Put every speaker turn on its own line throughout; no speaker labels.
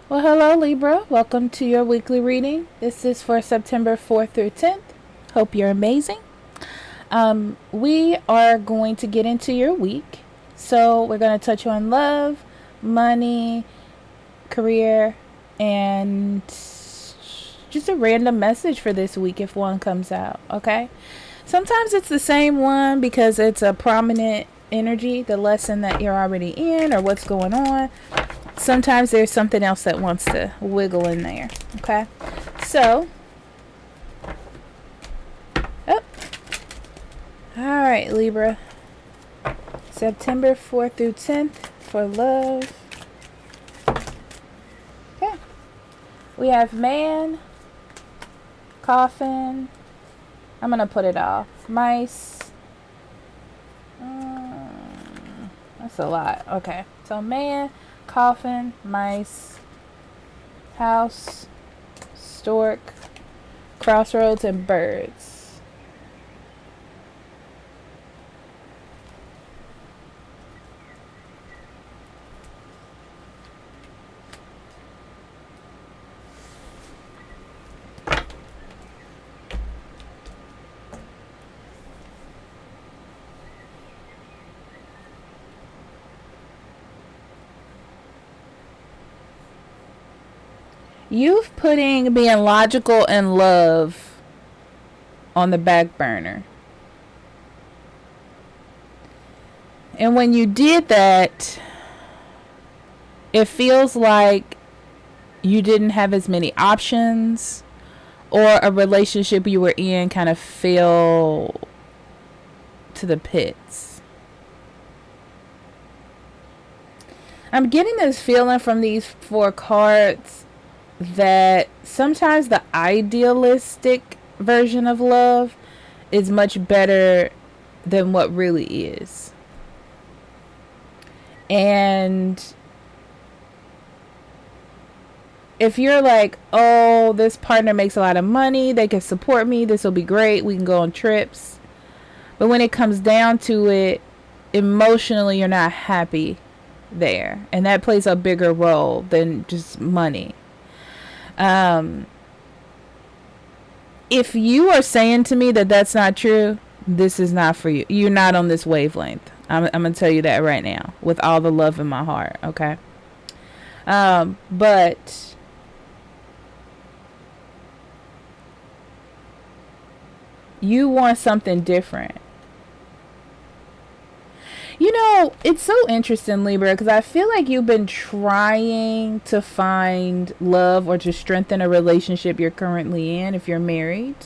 Well, hello, Libra. Welcome to your weekly reading. This is for September 4th through 10th. Hope you're amazing. We are going to get into your week. So, we're going to touch on love, money, career, and just a random message for this week if one comes out, okay? Sometimes it's the same one because it's a prominent energy, the lesson that you're already in or what's going on. Sometimes there's something else that wants to wiggle in there. Okay. So. Oh. Alright, Libra. September 4th through 10th for love. Okay. We have man. Coffin. I'm going to put it off. Mice. That's a lot. Okay. So man. Coffin, mice, house, stork, crossroads, and birds. You've putting being logical and love on the back burner. And when you did that, it feels like you didn't have as many options, or a relationship you were in kind of fell to the pits. I'm getting this feeling from these four cards that sometimes the idealistic version of love is much better than what really is. And if you're like, oh, this partner makes a lot of money, they can support me, this will be great, we can go on trips. But when it comes down to it, emotionally, you're not happy there. And that plays a bigger role than just money. If you are saying to me that that's not true, this is not for you. You're not on this wavelength. I'm going to tell you that right now with all the love in my heart, okay? But you want something different. You know, it's so interesting, Libra, because I feel like you've been trying to find love or to strengthen a relationship you're currently in if you're married.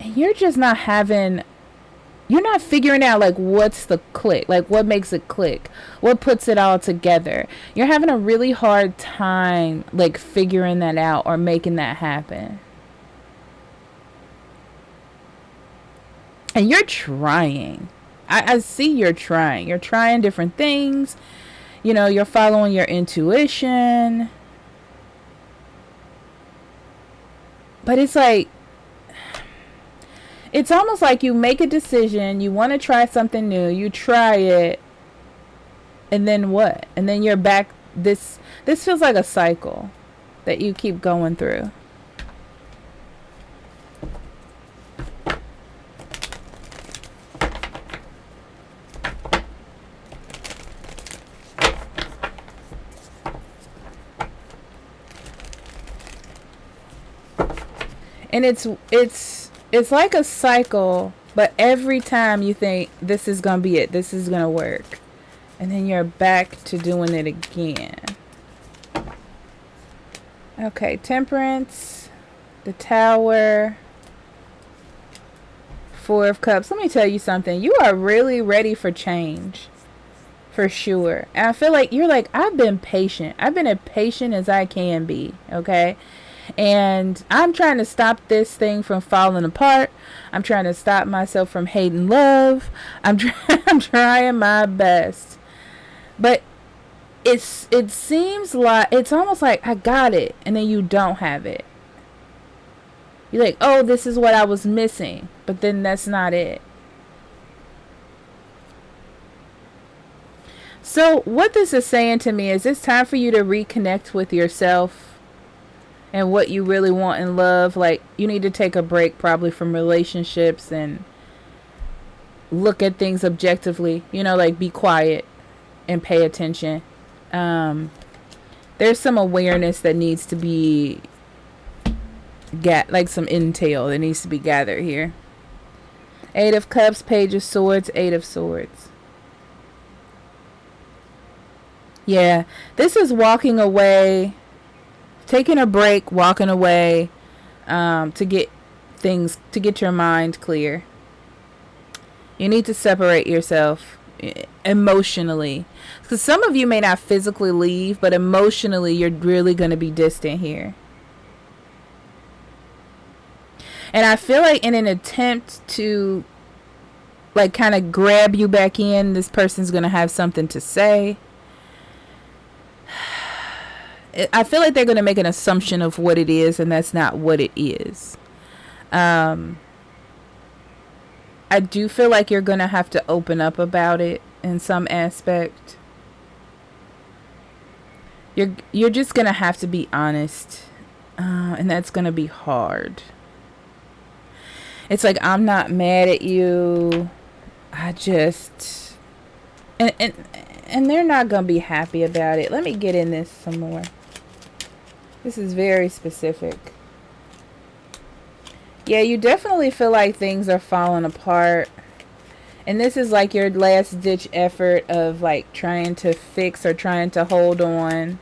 And you're just not having, you're not figuring out like what's the click, like what makes it click, what puts it all together. You're having a really hard time like figuring that out or making that happen. And you're trying. I see you're trying. You're trying different things. You know, you're following your intuition. But it's like, it's almost like you make a decision. You want to try something new. You try it. And then what? And then you're back. This feels like a cycle that you keep going through. And it's like a cycle, but every time you think this is going to be it, this is going to work, and then you're back to doing it again. Okay, Temperance, the Tower, Four of Cups. Let me tell you something. You are really ready for change. For sure. And I feel like you're like, I've been patient. I've been as patient as I can be. Okay. And I'm trying to stop this thing from falling apart. I'm trying to stop myself from hating love. I'm trying my best. But it seems like it's almost like I got it and then you don't have it. You're like, oh, this is what I was missing. But then that's not it. So what this is saying to me is it's time for you to reconnect with yourself and what you really want in love. Like, you need to take a break probably from relationships and look at things objectively, like be quiet and pay attention. There's some awareness that needs to be like some intel that needs to be gathered here. 8 of Cups, Page of Swords, 8 of Swords. Yeah, this is walking away, taking a break, walking away, to get your mind clear. You need to separate yourself emotionally, because some of you may not physically leave, but emotionally you're really going to be distant here. And I feel like in an attempt to like kind of grab you back in, this person's going to have something to say. I feel like they're going to make an assumption of what it is, and that's not what it is. I do feel like you're going to have to open up about it in some aspect. You're just going to have to be honest, and that's going to be hard. It's like, I'm not mad at you. I just... And they're not going to be happy about it. Let me get in this some more. This is very specific. Yeah, you definitely feel like things are falling apart. And this is like your last ditch effort of like trying to fix or trying to hold on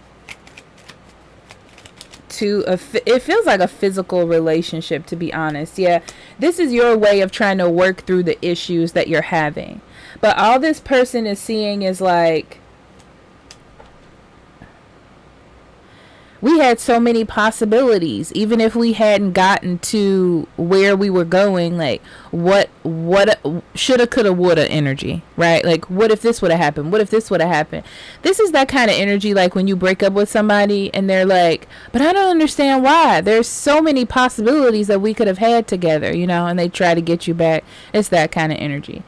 to it feels like a physical relationship, to be honest. Yeah, this is your way of trying to work through the issues that you're having. But all this person is seeing is like, we had so many possibilities. Even if we hadn't gotten to where we were going, like what shoulda, coulda, woulda energy, right? Like, what if this would have happened? What if this would have happened? This is that kind of energy, like when you break up with somebody and they're like, but I don't understand why. There's so many possibilities that we could have had together, and they try to get you back. It's that kind of energy.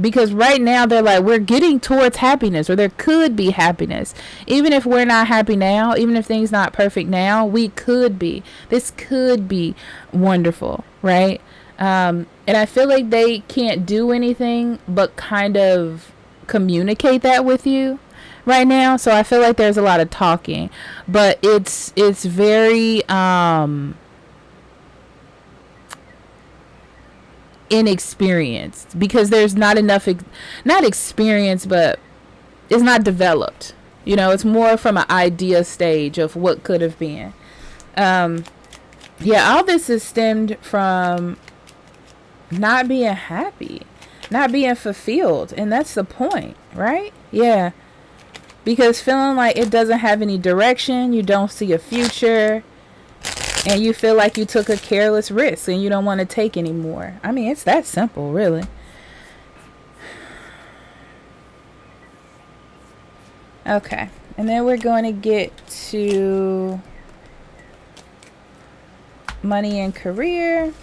Because right now they're like, we're getting towards happiness, or there could be happiness. Even if we're not happy now, even if things not perfect now, we could be. This could be wonderful, right? And I feel like they can't do anything but kind of communicate that with you right now. So I feel like there's a lot of talking, but it's very inexperienced, because there's not enough not experience, but it's not developed. It's more from an idea stage of what could have been. Yeah, all this is stemmed from not being happy, not being fulfilled, and that's the point, right? Yeah, because feeling like it doesn't have any direction, you don't see a future, and you feel like you took a careless risk and you don't want to take anymore. I mean, it's that simple, really. Okay. And then we're going to get to money and career.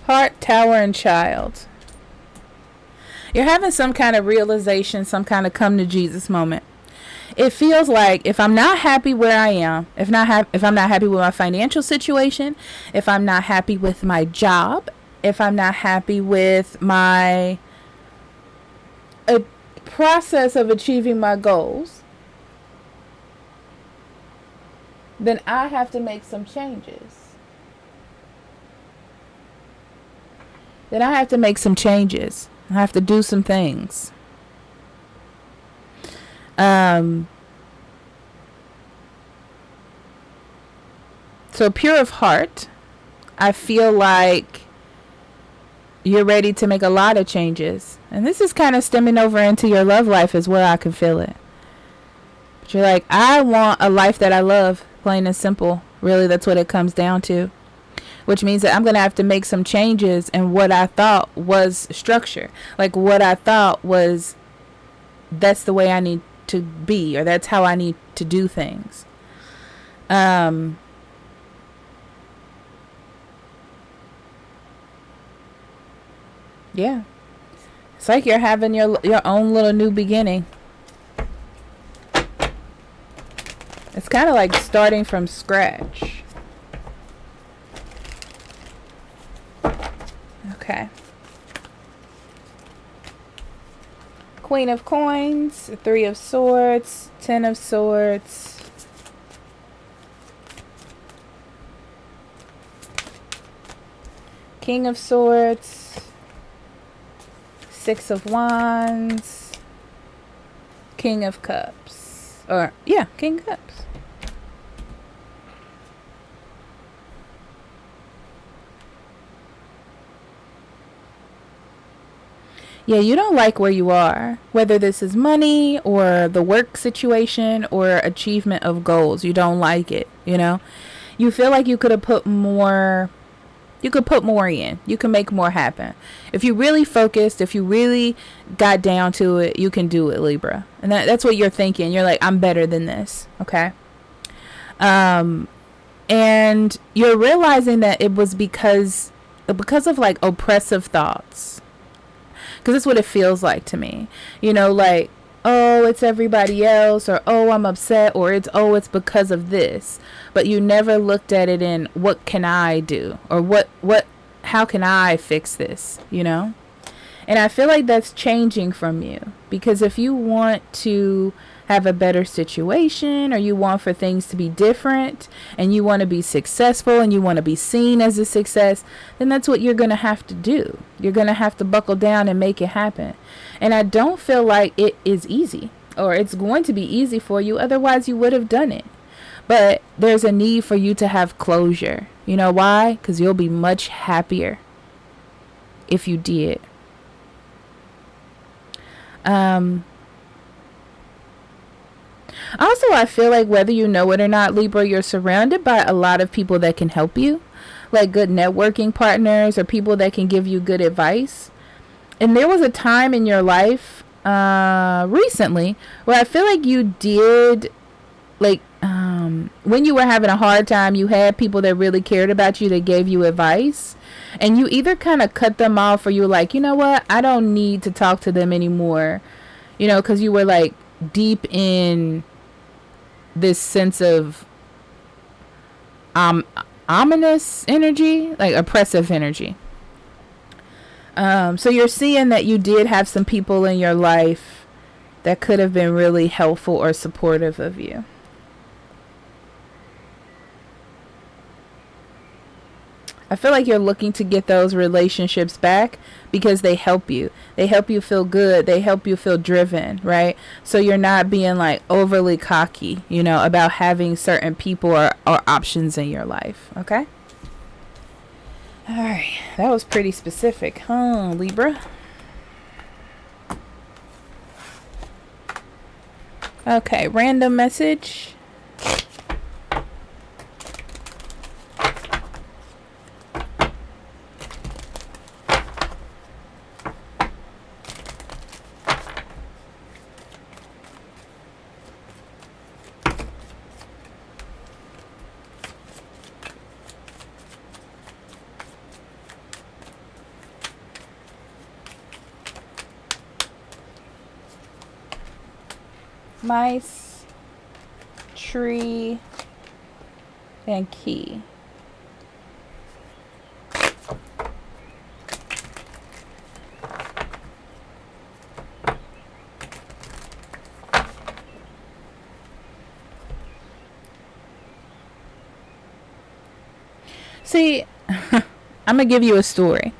Heart, Tower, and Child. You're having some kind of realization, some kind of come to Jesus moment. It feels like, if I'm not happy where I am, if I'm not happy with my financial situation, if I'm not happy with my job, if I'm not happy with my process of achieving my goals, then I have to make some changes. then I have to make some changes. I have to do some things. So pure of heart, I feel like you're ready to make a lot of changes. And this is kind of stemming over into your love life as well. I can feel it. But you're like, I want a life that I love, plain and simple. Really, that's what it comes down to. Which means that I'm going to have to make some changes in what I thought was structure. Like what I thought was, that's the way I need to be, or that's how I need to do things. Yeah. It's like you're having your own little new beginning. It's kind of like starting from scratch. Okay. Queen of Coins, Three of Swords, Ten of Swords. King of Swords, Six of Wands, King of Cups. Or, yeah, King of Cups. Yeah, you don't like where you are, whether this is money or the work situation or achievement of goals. You don't like it, you know? You feel like you could have put more, you could put more in. You can make more happen. If you really focused, if you really got down to it, you can do it, Libra. And that's what you're thinking. You're like, I'm better than this, okay? And you're realizing that it was because of like oppressive thoughts. Because that's what it feels like to me. You know, like, oh, it's everybody else, or oh, I'm upset, or it's because of this. But you never looked at it in what can I do, or how can I fix this, you know? And I feel like that's changing from you, because if you want to have a better situation, or you want for things to be different, and you want to be successful, and you want to be seen as a success, then that's what you're going to have to do. You're going to have to buckle down and make it happen. And I don't feel like it is easy, or it's going to be easy for you. Otherwise, you would have done it. But there's a need for you to have closure. You know why? Because you'll be much happier if you did. Also, I feel like whether you know it or not, Libra, you're surrounded by a lot of people that can help you, like good networking partners or people that can give you good advice. And there was a time in your life recently where I feel like you did, like, when you were having a hard time, you had people that really cared about you that gave you advice. And you either kind of cut them off, or you were like, you know what, I don't need to talk to them anymore. You know, because you were like deep in this sense of ominous energy, like oppressive energy. So you're seeing that you did have some people in your life that could have been really helpful or supportive of you. I feel like you're looking to get those relationships back because they help you. They help you feel good. They help you feel driven, right? So you're not being like overly cocky, you know, about having certain people or options in your life, okay? All right. That was pretty specific, huh, Libra? Okay, random message. Mice, tree, and key. See, I'm going to give you a story.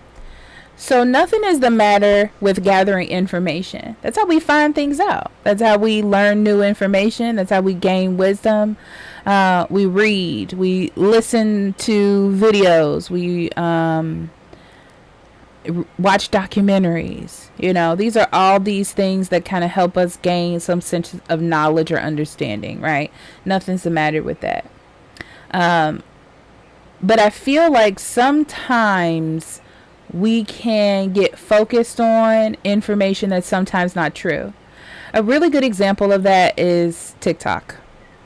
So nothing is the matter with gathering information. That's how we find things out. That's how we learn new information. That's how we gain wisdom. We read. We listen to videos. We watch documentaries. These are all these things that kind of help us gain some sense of knowledge or understanding, right? Nothing's the matter with that. But I feel like sometimes we can get focused on information that's sometimes not true. A really good example of that is TikTok.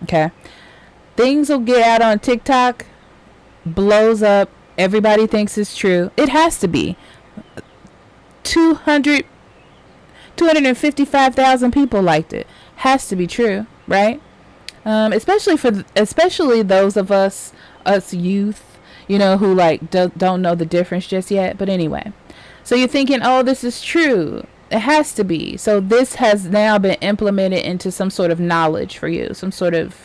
Okay. Things will get out on TikTok, blows up. Everybody thinks it's true. It has to be. 255,000 people liked it. Has to be true, right? Especially those of us youth, who don't know the difference just yet. But anyway, so you're thinking, oh, this is true. It has to be. So this has now been implemented into some sort of knowledge for you, some sort of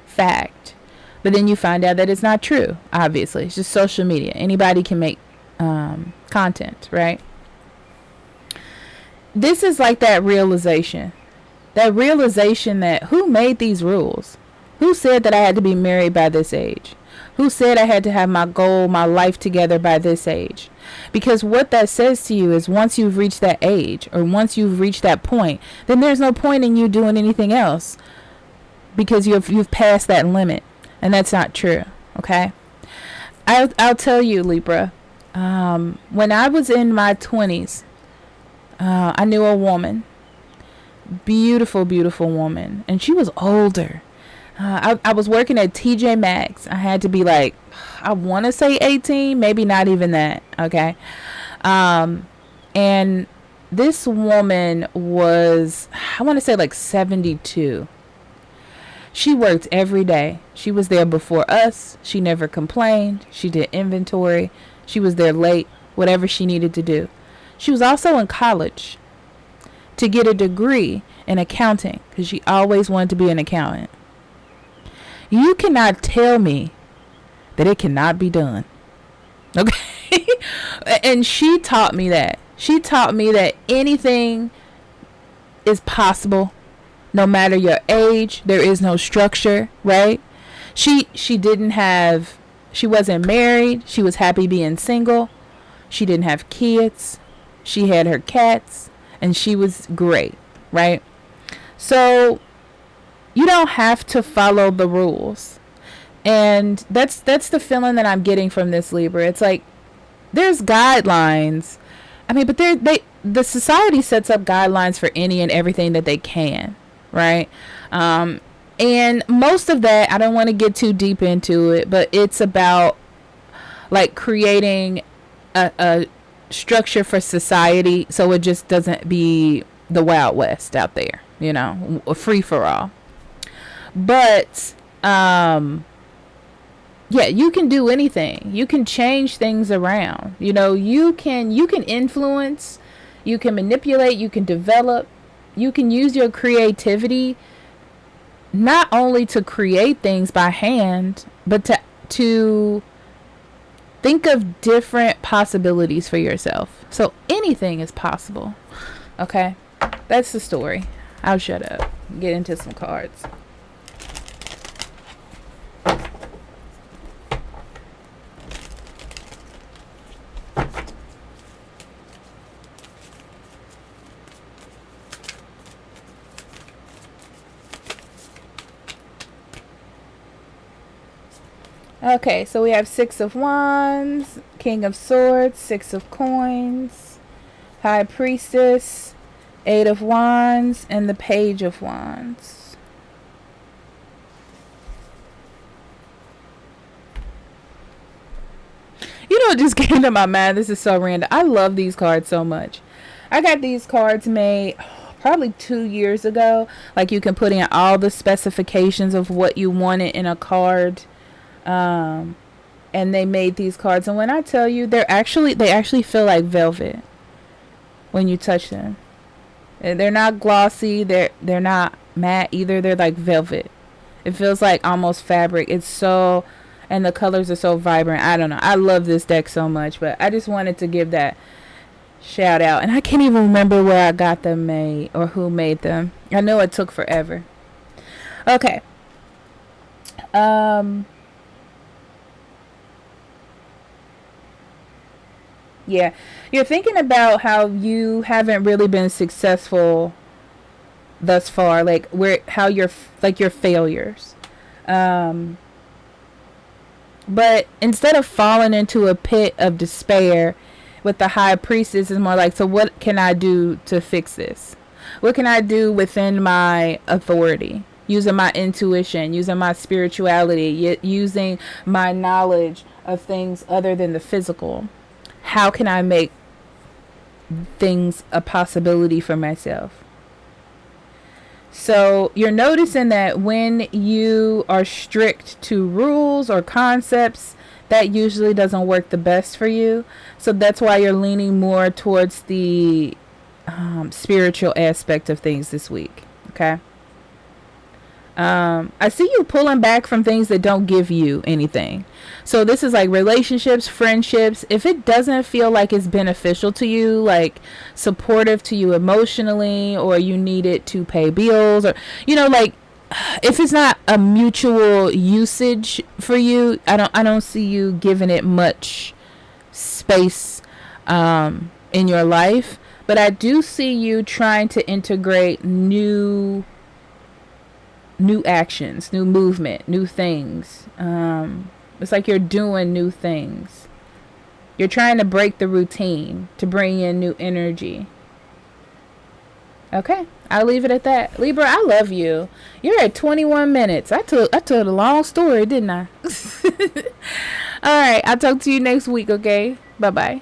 fact. But then you find out that it's not true. Obviously, it's just social media. Anybody can make content, right? This is like that realization that who made these rules? Who said that I had to be married by this age? Who said I had to have my goal, my life together by this age? Because what that says to you is once you've reached that age or once you've reached that point, then there's no point in you doing anything else because you've passed that limit. And that's not true. Okay. I'll tell you, Libra, when I was in my 20s, I knew a woman, beautiful, beautiful woman. And she was older. I was working at TJ Maxx. I had to be like, I want to say 18, maybe not even that. Okay. And this woman was, I want to say like 72. She worked every day. She was there before us. She never complained. She did inventory. She was there late, whatever she needed to do. She was also in college to get a degree in accounting because she always wanted to be an accountant. You cannot tell me that it cannot be done. Okay? And she taught me that. She taught me that anything is possible, no matter your age. There is no structure, right? She wasn't married. She was happy being single. She didn't have kids. She had her cats, and she was great, right? So you don't have to follow the rules. And that's the feeling that I'm getting from this, Libra. It's like there's guidelines. I mean, but the society sets up guidelines for any and everything that they can, right? And most of that, I don't want to get too deep into it, but it's about like creating a structure for society so it just doesn't be the Wild West out there, a free for all. But yeah, you can do anything. You can change things around. You can influence, you can manipulate, you can develop, you can use your creativity not only to create things by hand, but to think of different possibilities for yourself. So anything is possible. Okay? That's the story. I'll shut up. Get into some cards. Okay, so we have Six of Wands, King of Swords, Six of Coins, High Priestess, Eight of Wands, and the Page of Wands. What just came to my mind? This is so random. I love these cards so much. I got these cards made probably 2 years ago. Like you can put in all the specifications of what you wanted in a card. And they made these cards, and when I tell you, they actually feel like velvet when you touch them. They're not glossy, they're not matte either. They're like velvet. It feels like almost fabric. And the colors are so vibrant. I don't know, I love this deck so much, but I just wanted to give that Shout out. And I can't even remember where I got them made or who made them. I know it took forever. Okay. Yeah. You're thinking about how you haven't really been successful thus far, like where how you're like your failures. Um but instead of falling into a pit of despair with the high priestess, is more like, so what can I do to fix this? What can I do within my authority? Using my intuition, using my spirituality, using my knowledge of things other than the physical. How can I make things a possibility for myself? So you're noticing that when you are strict to rules or concepts, that usually doesn't work the best for you. So that's why you're leaning more towards the spiritual aspect of things this week. Okay. I see you pulling back from things that don't give you anything. So this is like relationships, friendships. If it doesn't feel like it's beneficial to you, like supportive to you emotionally, or you need it to pay bills, or, like, if it's not a mutual usage for you, I don't see you giving it much space in your life. But I do see you trying to integrate new actions, new movement, new things. It's like you're doing new things. You're trying to break the routine to bring in new energy. Okay, I'll leave it at that. Libra, I love you. You're at 21 minutes. I told a long story, didn't I? All right, I'll talk to you next week, okay? Bye-bye.